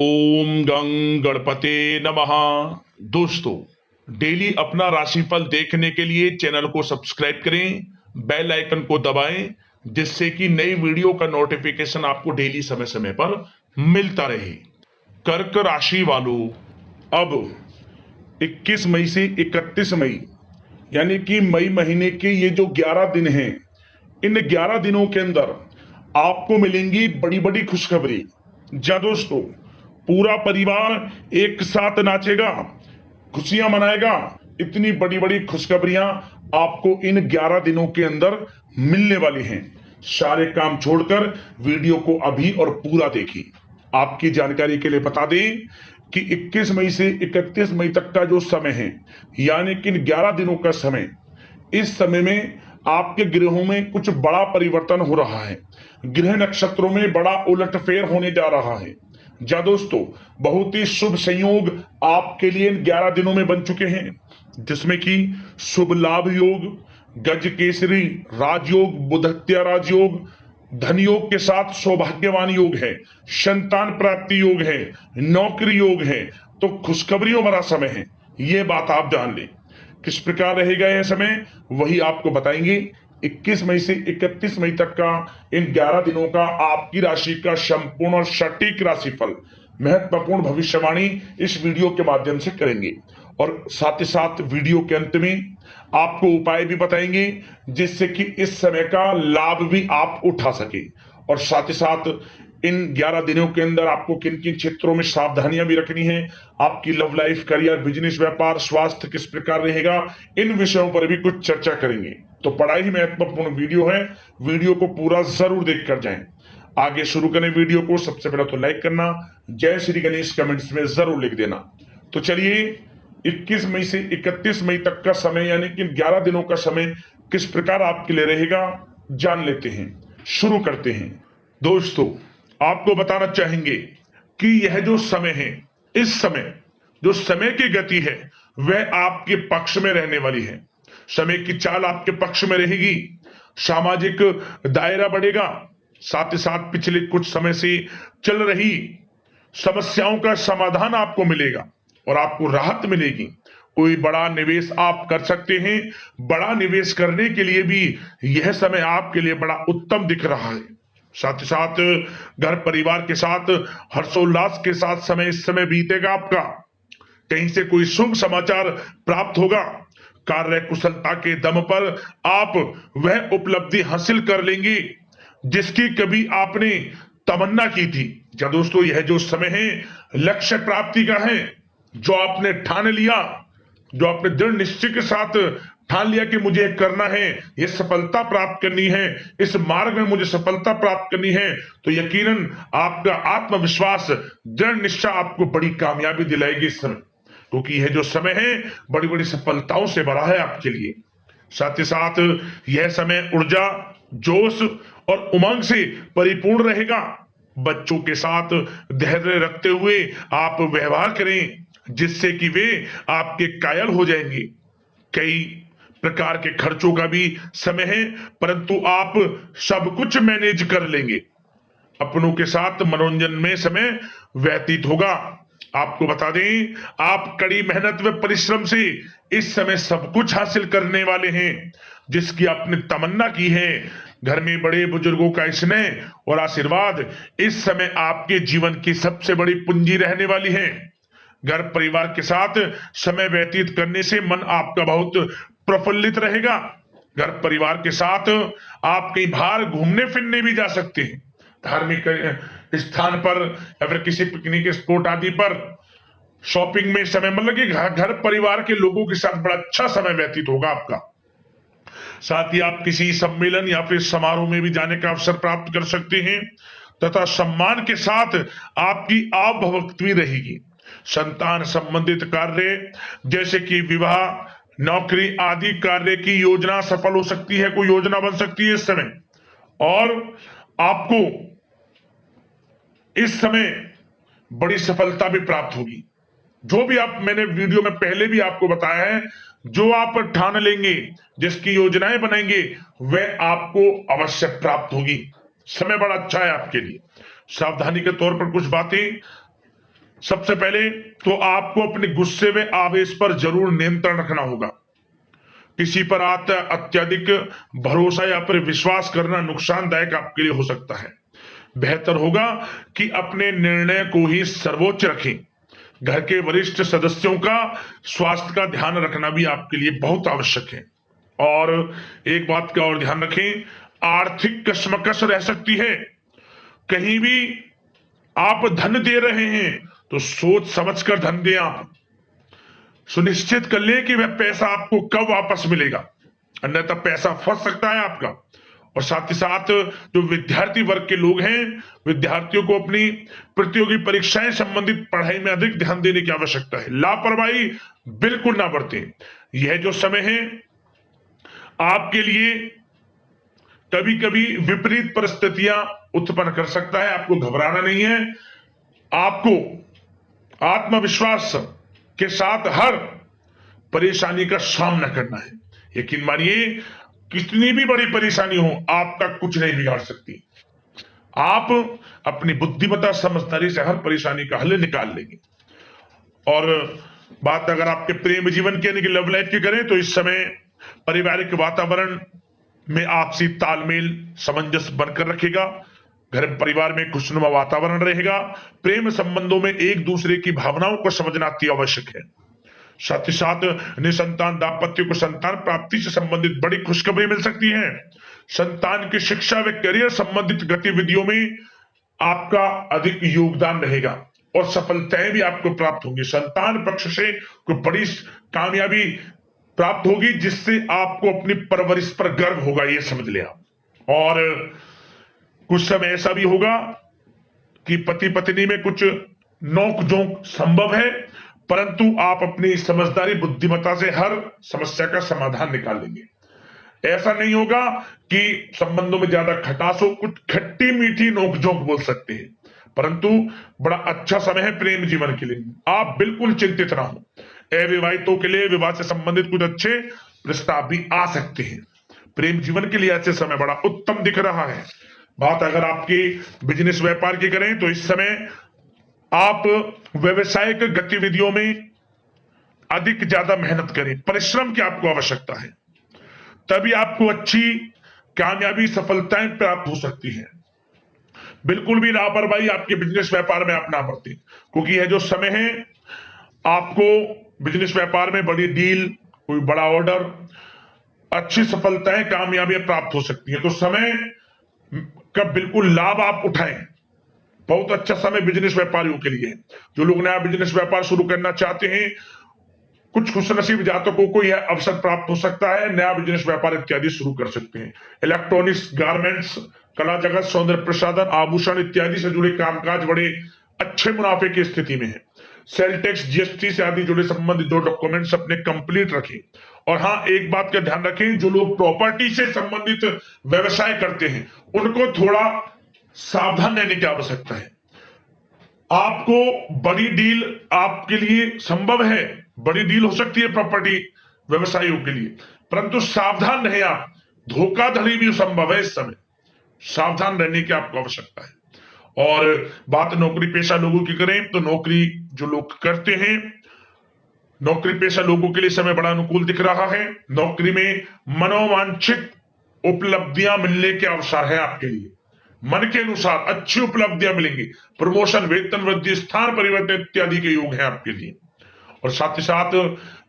ओम गं गणपते नमः। दोस्तों, डेली अपना राशिफल देखने के लिए चैनल को सब्सक्राइब करें, बेल आइकन को दबाएं, जिससे कि नई वीडियो का नोटिफिकेशन आपको डेली समय समय पर मिलता रहे। कर्क राशि वालों, अब 21 मई से 31 मई यानी कि मई महीने के ये जो 11 दिन हैं, इन 11 दिनों के अंदर आपको मिलेंगी बड़ी बड़ी खुशखबरी। जा दोस्तों, पूरा परिवार एक साथ नाचेगा, खुशियां मनाएगा। इतनी बड़ी बड़ी खुशखबरियां आपको इन 11 दिनों के अंदर मिलने वाली हैं। सारे काम छोड़कर वीडियो को अभी और पूरा देखिए। आपकी जानकारी के लिए बता दें कि 21 मई से 31 मई तक का जो समय है, यानी कि इन 11 दिनों का समय, इस समय में आपके ग्रहों में कुछ बड़ा परिवर्तन हो रहा है। ग्रह नक्षत्रों में बड़ा उलटफेर होने जा रहा है। जा दोस्तों, बहुत ही शुभ संयोग आपके लिए इन 11 दिनों में बन चुके हैं, जिसमें कि शुभ लाभ योग, गज केसरी राजयोग, बुधत्या राजयोग, धन योग के साथ सौभाग्यवान योग है, संतान प्राप्ति योग है, नौकरी योग है। तो खुशखबरियों भरा समय है, ये बात आप जान लें। किस प्रकार रहेगा यह समय, वही आपको बताएंगे। 21 मई से 31 मई तक का इन 11 दिनों का आपकी राशि का संपूर्ण और सटीक राशिफल, महत्वपूर्ण भविष्यवाणी इस वीडियो के माध्यम से करेंगे। और साथ ही साथ वीडियो के अंत में आपको उपाय भी बताएंगे, जिससे कि इस समय का लाभ भी आप उठा सके। और साथ ही साथ इन 11 दिनों के अंदर आपको किन किन क्षेत्रों में सावधानियां भी रखनी है, आपकी लव लाइफ, करियर, बिजनेस, व्यापार, स्वास्थ्य किस प्रकार रहेगा, इन विषयों पर भी कुछ चर्चा करेंगे। तो बड़ा ही महत्वपूर्ण वीडियो है, वीडियो को पूरा जरूर देख कर जाएं। आगे शुरू करें वीडियो को। सबसे पहले तो लाइक करना, जय श्री गणेश कमेंट्स में जरूर लिख देना। तो चलिए, 21 मई से 31 मई तक का समय, यानी कि 11 दिनों का समय किस प्रकार आपके लिए रहेगा, जान लेते हैं। शुरू करते हैं। दोस्तों, आपको बताना चाहेंगे कि यह जो समय है, इस समय जो समय की गति है, वह आपके पक्ष में रहने वाली है। समय की चाल आपके पक्ष में रहेगी, सामाजिक दायरा बढ़ेगा। साथ ही साथ पिछले कुछ समय से चल रही समस्याओं का समाधान आपको मिलेगा और आपको राहत मिलेगी। कोई बड़ा निवेश आप कर सकते हैं। बड़ा निवेश करने के लिए भी यह समय आपके लिए बड़ा उत्तम दिख रहा है। साथ ही साथ घर परिवार के साथ हर्षोल्लास के साथ समय इस समय बीतेगा आपका। कहीं से कोई शुभ समाचार प्राप्त होगा। कार्य कुशलता के दम पर आप वह उपलब्धि हासिल कर लेंगे जिसकी कभी आपने तमन्ना की थी। क्या दोस्तों, यह जो समय है लक्ष्य प्राप्ति का है। जो आपने ठान लिया, जो आपने दृढ़ निश्चय के साथ ठान लिया कि मुझे करना है, ये सफलता प्राप्त करनी है, इस मार्ग में मुझे सफलता प्राप्त करनी है, तो यकीनन आपका आत्मविश्वास, दृढ़ निश्चय आपको बड़ी कामयाबी दिलाएगी इस समय। क्योंकि यह जो समय है बड़ी बड़ी सफलताओं से भरा है आपके लिए। साथ ही साथ यह समय ऊर्जा, जोश और उमंग से परिपूर्ण रहेगा। बच्चों के साथ धैर्य रखते हुए आप व्यवहार करें, जिससे कि वे आपके कायल हो जाएंगे। कई प्रकार के खर्चों का भी समय है, परंतु आप सब कुछ मैनेज कर लेंगे। अपनों के साथ मनोरंजन में समय व्यतीत होगा। आपको बता दें, आप कड़ी मेहनत व परिश्रम से इस समय सब कुछ हासिल करने वाले हैं, जिसकी आपने तमन्ना की है। घर में बड़े बुजुर्गों का स्नेह और आशीर्वाद इस समय आपके जीवन की सबसे बड़ी पूंजी रहने वाली है। घर परिवार के साथ समय व्यतीत करने से मन आपका बहुत प्रफुल्लित रहेगा। घर परिवार के साथ आप कहीं बाहर घूमने फिरने भी जा सकते हैं, धार्मिक स्थान पर या फिर किसी पिकनिक स्पॉट आदि पर, शॉपिंग में समय, मतलब कि घर परिवार के लोगों के साथ बड़ा अच्छा समय व्यतीत होगा आपका। साथ ही आप किसी सम्मेलन या फिर समारोह में भी जाने का अवसर प्राप्त कर सकते हैं तथा सम्मान के साथ आपकी आवभगत भी रहेगी। संतान संबंधित कार्य जैसे कि विवाह, नौकरी आदि कार्य की योजना सफल हो सकती है, कोई योजना बन सकती है इस समय। और आपको इस समय बड़ी सफलता भी प्राप्त होगी। जो भी आप, मैंने वीडियो में पहले भी आपको बताया है, जो आप ठान लेंगे, जिसकी योजनाएं बनाएंगे, वह आपको अवश्य प्राप्त होगी। समय बड़ा अच्छा है आपके लिए। सावधानी के तौर पर कुछ बातें सबसे पहले तो आपको अपने गुस्से में आवेश पर जरूर नियंत्रण रखना होगा। किसी पर अत्यधिक भरोसा या फिर विश्वास करना नुकसानदायक आपके लिए हो सकता है। बेहतर होगा कि अपने निर्णय को ही सर्वोच्च रखें। घर के वरिष्ठ सदस्यों का स्वास्थ्य का ध्यान रखना भी आपके लिए बहुत आवश्यक है। और एक बात का और ध्यान रखें, आर्थिक कशमकश रह सकती है। कहीं भी आप धन दे रहे हैं तो सोच समझकर धन दें। आप सुनिश्चित कर लें कि वह पैसा आपको कब वापस मिलेगा, अन्यथा पैसा फंस सकता है आपका। और साथ ही साथ जो विद्यार्थी वर्ग के लोग हैं, विद्यार्थियों को अपनी प्रतियोगी परीक्षाएं संबंधित पढ़ाई में अधिक ध्यान देने की आवश्यकता है। लापरवाही बिल्कुल ना बरतें। यह जो समय है आपके लिए कभी कभी विपरीत परिस्थितियां उत्पन्न कर सकता है। आपको घबराना नहीं है, आपको आत्मविश्वास के साथ हर परेशानी का सामना करना है। यकीन मानिए, कितनी भी बड़ी परेशानी हो आपका कुछ नहीं बिगाड़ सकती। आप अपनी बुद्धिमत्ता समझदारी से हर परेशानी का हल निकाल लेंगे। और बात अगर आपके प्रेम जीवन की यानी कि लव लाइफ की करें तो इस समय पारिवारिक वातावरण में आपसी तालमेल सामंजस्य बनकर रखेगा। घर परिवार में खुशनुमा वातावरण रहेगा। प्रेम संबंधों में एक दूसरे की भावनाओं को समझना अति आवश्यक है। साथ ही साथ निसंतान दाम्पत्य को संतान प्राप्ति से संबंधित बड़ी खुशखबरी मिल सकती है। संतान की शिक्षा व करियर संबंधित गतिविधियों में आपका अधिक योगदान रहेगा और सफलताएं भी आपको प्राप्त होंगी। संतान पक्ष से कोई बड़ी कामयाबी प्राप्त होगी जिससे आपको अपनी परवरिश पर गर्व होगा, ये समझ लिया। और कुछ समय ऐसा भी होगा कि पति पत्नी में कुछ नोक झोंक संभव है, परंतु आप अपनी समझदारी बुद्धिमत्ता से हर समस्या का समाधान निकाल लेंगे। ऐसा नहीं होगा कि संबंधों में ज्यादा खटास हो, कुछ खट्टी मीठी नोकझोंक बोल सकते हैं, परंतु बड़ा अच्छा समय है प्रेम जीवन के लिए। आप बिल्कुल चिंतित ना हो। अविवाहितों के लिए विवाह से संबंधित कुछ अच्छे प्रस्ताव भी आ सकते हैं। प्रेम जीवन के लिए ऐसे समय बड़ा उत्तम दिख रहा है। बात अगर आपकी बिजनेस व्यापार की करें तो इस समय आप व्यवसायिक गतिविधियों में अधिक ज्यादा मेहनत करें। परिश्रम की आपको आवश्यकता है, तभी आपको अच्छी कामयाबी सफलताएं प्राप्त हो सकती है। बिल्कुल भी लापरवाही आपके बिजनेस व्यापार में आप ना बरतें, क्योंकि यह जो समय है आपको बिजनेस व्यापार में बड़ी डील, कोई बड़ा ऑर्डर, अच्छी सफलताएं कामयाबियां प्राप्त हो सकती है। तो समय का बिल्कुल लाभ आप उठाएं। बहुत अच्छा समय बिजनेस व्यापारियों के लिए। जो लोग नया बिजनेस व्यापार शुरू करना चाहते हैं, कुछ खुशनसीब जातकों को यह अवसर प्राप्त हो सकता है, नया बिजनेस व्यापार इत्यादि शुरू कर सकते हैं। इलेक्ट्रॉनिक्स, गारमेंट्स, कला जगत, सौंदर्य प्रसाधन, आभूषण इत्यादि से जुड़े कामकाज बड़े अच्छे मुनाफे की स्थिति में है। सेल टैक्स, जीएसटी से आदि जुड़े संबंधित जो डॉक्यूमेंट्स अपने कंप्लीट रखें। और हाँ, एक बात का ध्यान रखें, जो लोग प्रॉपर्टी से संबंधित व्यवसाय करते हैं उनको थोड़ा सावधान रहने की आवश्यकता है। आपको बड़ी डील आपके लिए संभव है, बड़ी डील हो सकती है प्रॉपर्टी व्यवसायियों के लिए, परंतु सावधान रहे आप। धोखाधड़ी भी संभव है इस समय, सावधान रहने की आपको आवश्यकता है। और बात नौकरी पेशा लोगों की करें तो नौकरी जो लोग करते हैं, नौकरी पेशा लोगों के लिए समय बड़ा अनुकूल दिख रहा है। नौकरी में मनोवांछित उपलब्धियां मिलने के अवसर है आपके लिए। मन के अनुसार अच्छी उपलब्धियां मिलेंगी। प्रमोशन, वेतन वृद्धि, स्थान परिवर्तन इत्यादि के योग हैं आपके लिए। और साथ ही साथ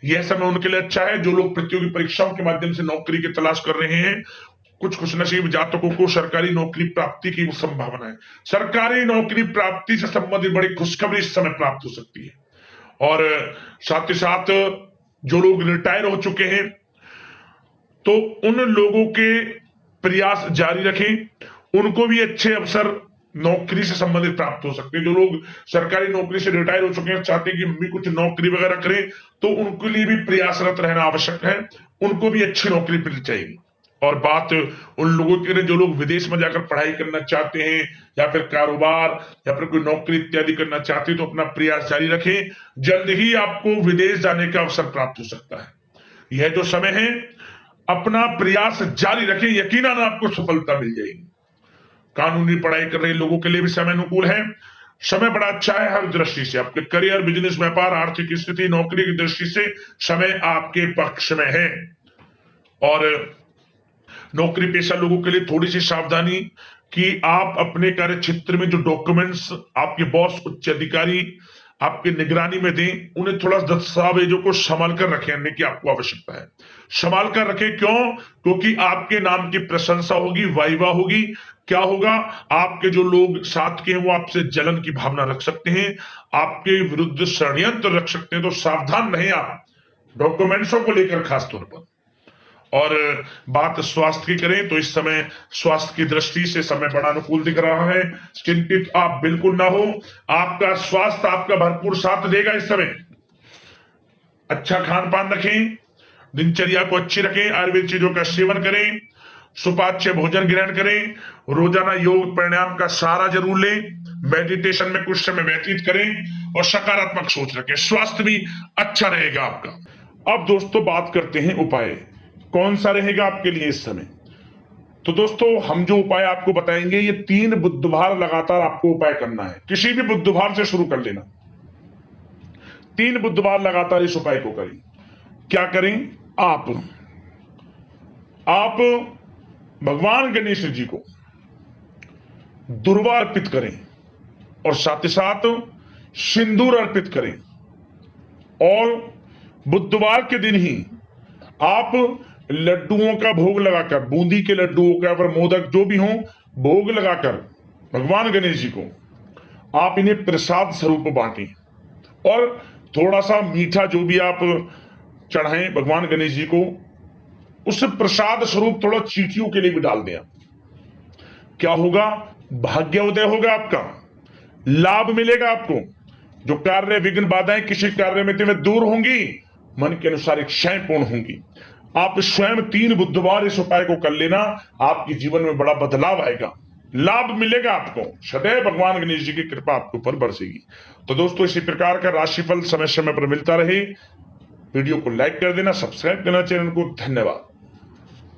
यह समय उनके लिए अच्छा है जो लोग प्रतियोगी परीक्षाओं के माध्यम से नौकरी की तलाश कर रहे हैं। कुछ खुशनसीब जातकों को सरकारी नौकरी प्राप्ति की संभावना है। सरकारी नौकरी प्राप्ति से संबंधित बड़ी खुशखबरी इस समय प्राप्त हो सकती है। और साथ ही साथ जो लोग रिटायर हो चुके हैं तो उन लोगों के प्रयास जारी रखें, उनको भी अच्छे अवसर नौकरी से संबंधित प्राप्त हो सकते हैं। जो लोग सरकारी नौकरी से रिटायर हो चुके हैं, चाहते हैं कि हम भी कुछ नौकरी वगैरह करें, तो उनके लिए भी प्रयासरत रहना आवश्यक है। उनको भी अच्छी नौकरी मिल जाएगी। और बात उन लोगों के लिए जो लोग विदेश में जाकर पढ़ाई करना चाहते हैं या फिर कारोबार या फिर कोई नौकरी इत्यादि करना चाहते हैं, तो अपना प्रयास जारी रखें। जल्द ही आपको विदेश जाने का अवसर प्राप्त हो सकता है। यह जो समय है अपना प्रयास जारी रखें, यकीनन आपको सफलता मिल जाएगी। कानूनी पढ़ाई कर रहे लोगों के लिए भी समय अनुकूल है। समय बड़ा अच्छा है हर दृष्टि से। आपके करियर, बिजनेस, व्यापार, आर्थिक स्थिति, नौकरी की दृष्टि से समय आपके पक्ष में है। और नौकरी पेशा लोगों के लिए थोड़ी सी सावधानी कि आप अपने कार्य क्षेत्र में जो डॉक्यूमेंट्स आपके बॉस, उच्च अधिकारी आपके निगरानी में दें, उन्हें थोड़ा दस्तावेजों को संभाल कर रखने की आपको आवश्यकता है। संभाल कर रखें, क्यों? क्योंकि आपके नाम की प्रशंसा होगी, वाइवा होगी। क्या होगा? आपके जो लोग साथ के हैं वो आपसे जलन की भावना रख सकते हैं, आपके विरुद्ध षड्यंत्र रख सकते हैं। तो सावधान रहें आप डॉक्यूमेंट्सों को लेकर खास तौर पर। और बात स्वास्थ्य की करें तो इस समय स्वास्थ्य की दृष्टि से समय बड़ा अनुकूल दिख रहा है। चिंतित आप बिल्कुल ना हो, आपका स्वास्थ्य आपका भरपूर साथ देगा इस समय। अच्छा खान पान रखें, दिनचर्या को अच्छी रखें, आयुर्वेद चीजों का सेवन करें, सुपाच्य भोजन ग्रहण करें, रोजाना योग प्राणायाम का सहारा जरूर लें, मेडिटेशन में कुछ समय व्यतीत करें और सकारात्मक सोच रखें। स्वास्थ्य भी अच्छा रहेगा आपका। अब दोस्तों बात करते हैं उपाय, कौन सा रहेगा आपके लिए इस समय। तो दोस्तों हम जो उपाय आपको बताएंगे, ये 3 बुधवार लगातार आपको उपाय करना है। किसी भी बुधवार से शुरू कर लेना, 3 बुधवार लगातार इस उपाय को करें। क्या करें? आप भगवान गणेश जी को दुर्वा अर्पित करें और साथ ही साथ सिंदूर अर्पित करें। और बुधवार के दिन ही आप लड्डुओं का भोग लगाकर, बूंदी के लड्डुओं का या मोदक जो भी हो, भोग लगाकर भगवान गणेश जी को आप इन्हें प्रसाद स्वरूप बांटें। और थोड़ा सा मीठा जो भी आप चढ़ाएं भगवान गणेश जी को, उस प्रसाद स्वरूप थोड़ा चींटियों के लिए भी डाल दें। क्या होगा? भाग्योदय होगा, आपका लाभ मिलेगा आपको। जो कार्य विघ्न बाधाएं किसी कार्य में तुम्हें दूर होंगी, मन के अनुसार इच्छाएं पूर्ण होंगी। आप स्वयं 3 बुधवार इस उपाय को कर लेना, आपके जीवन में बड़ा बदलाव आएगा, लाभ मिलेगा आपको। सदैव भगवान गणेश जी की कृपा आपके ऊपर बरसेगी। तो दोस्तों इसी प्रकार का राशिफल समय समय पर मिलता रहे। वीडियो को लाइक कर देना, सब्सक्राइब करना चैनल को। धन्यवाद।